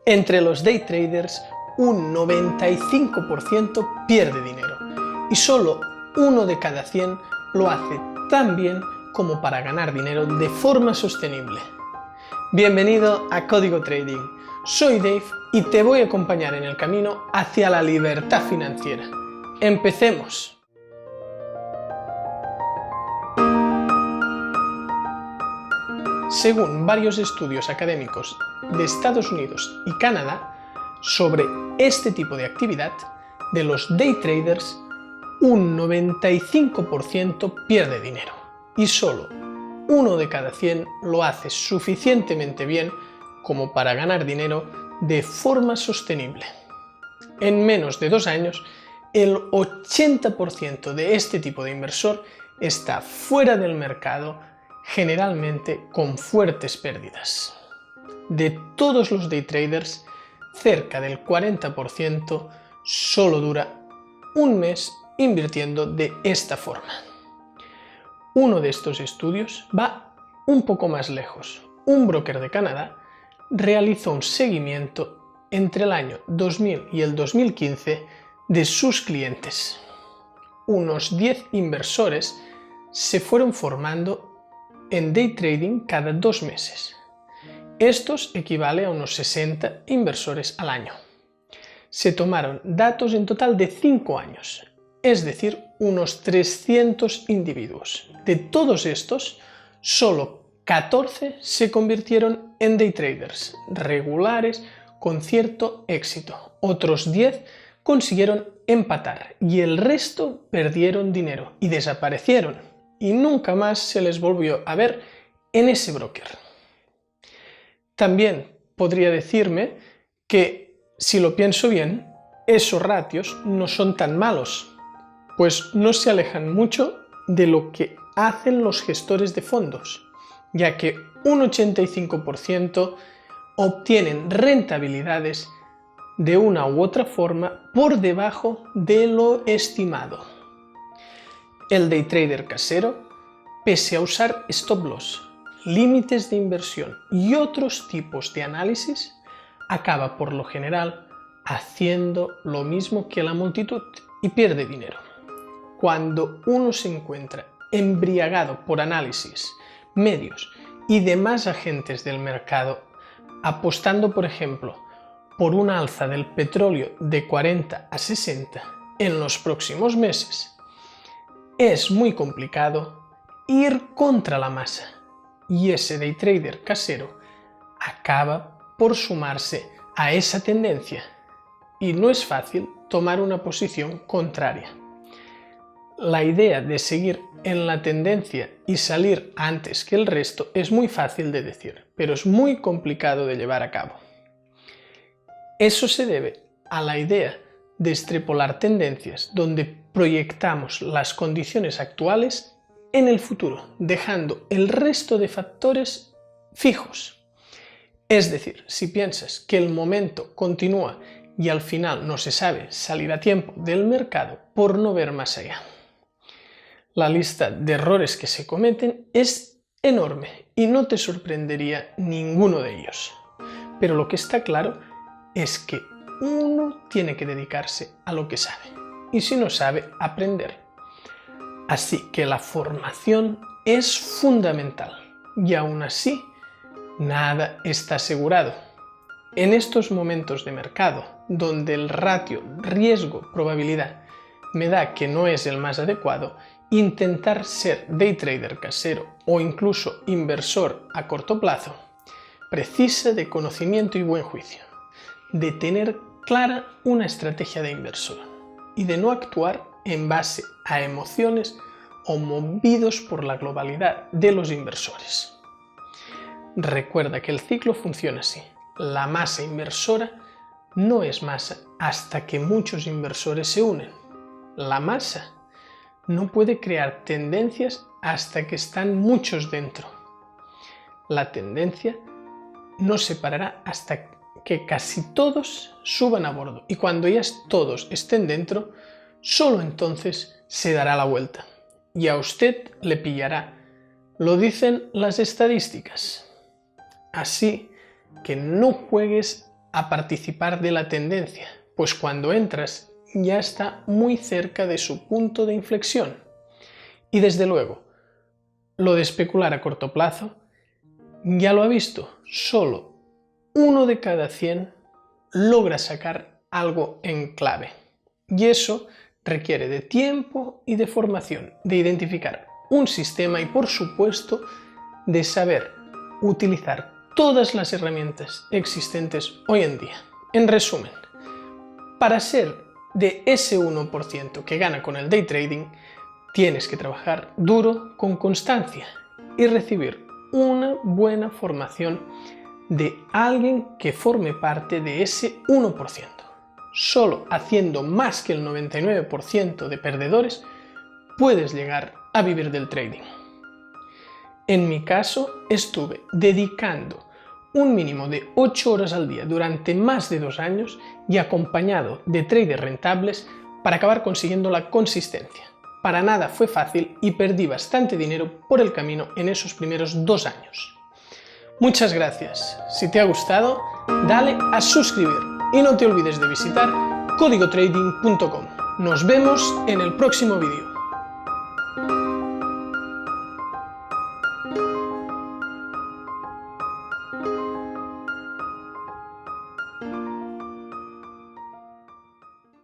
Entre los day traders, un 95% pierde dinero y solo 1 de cada 100 lo hace tan bien como para ganar dinero de forma sostenible. Bienvenido a Código Trading. Soy Dave y te voy a acompañar en el camino hacia la libertad financiera. ¡Empecemos! Según varios estudios académicos de Estados Unidos y Canadá sobre este tipo de actividad, de los day traders, un 95% pierde dinero y solo 1 de cada 100 lo hace suficientemente bien como para ganar dinero de forma sostenible. En menos de 2 años, el 80% de este tipo de inversor está fuera del mercado, generalmente con fuertes pérdidas. De todos los day traders, cerca del 40% solo dura un mes invirtiendo de esta forma. Uno de estos estudios va un poco más lejos. Un broker de Canadá realizó un seguimiento entre el año 2000 y el 2015 de sus clientes. Unos 10 inversores se fueron formando en day trading cada 2 meses. Estos equivale a unos 60 inversores al año. Se tomaron datos en total de 5 años, es decir, unos 300 individuos. De todos estos, solo 14 se convirtieron en day traders regulares con cierto éxito. Otros 10 consiguieron empatar y el resto perdieron dinero y desaparecieron y nunca más se les volvió a ver en ese broker. También podría decirme que, si lo pienso bien, esos ratios no son tan malos, pues no se alejan mucho de lo que hacen los gestores de fondos, ya que un 85% obtienen rentabilidades de una u otra forma por debajo de lo estimado. El day trader casero, pese a usar stop loss, límites de inversión y otros tipos de análisis, acaba por lo general haciendo lo mismo que la multitud y pierde dinero. Cuando uno se encuentra embriagado por análisis, medios y demás agentes del mercado, apostando, por ejemplo, por una alza del petróleo de 40 a 60 en los próximos meses, es muy complicado ir contra la masa y ese day trader casero acaba por sumarse a esa tendencia y no es fácil tomar una posición contraria. La idea de seguir en la tendencia y salir antes que el resto es muy fácil de decir, pero es muy complicado de llevar a cabo. Eso se debe a la idea de extrapolar tendencias donde proyectamos las condiciones actuales en el futuro, dejando el resto de factores fijos. Es decir, si piensas que el momento continúa y al final no se sabe salir a tiempo del mercado por no ver más allá. La lista de errores que se cometen es enorme y no te sorprendería ninguno de ellos. Pero lo que está claro es que uno tiene que dedicarse a lo que sabe y, si no sabe, aprender. Así que la formación es fundamental y aún así nada está asegurado. En estos momentos de mercado, donde el ratio riesgo-probabilidad me da que no es el más adecuado, intentar ser day trader casero o incluso inversor a corto plazo precisa de conocimiento y buen juicio, de tener clara una estrategia de inversor y de no actuar en base a emociones o movidos por la globalidad de los inversores. Recuerda que el ciclo funciona así. La masa inversora no es masa hasta que muchos inversores se unen. La masa no puede crear tendencias hasta que están muchos dentro. La tendencia no se parará hasta que casi todos suban a bordo y cuando ya todos estén dentro, solo entonces se dará la vuelta y a usted le pillará. Lo dicen las estadísticas. Así que no juegues a participar de la tendencia, pues cuando entras ya está muy cerca de su punto de inflexión. Y desde luego, lo de especular a corto plazo, ya lo ha visto, solo 1 de cada 100 logra sacar algo en clave. Y eso requiere de tiempo y de formación, de identificar un sistema y, por supuesto, de saber utilizar todas las herramientas existentes hoy en día. En resumen, para ser de ese 1% que gana con el day trading, tienes que trabajar duro con constancia y recibir una buena formación de alguien que forme parte de ese 1%. Solo haciendo más que el 99% de perdedores puedes llegar a vivir del trading. En mi caso, estuve dedicando un mínimo de 8 horas al día durante más de 2 años y acompañado de traders rentables para acabar consiguiendo la consistencia. Para nada fue fácil y perdí bastante dinero por el camino en esos primeros 2 años. Muchas gracias. Si te ha gustado, dale a suscribir y no te olvides de visitar códigotrading.com. Nos vemos en el próximo vídeo.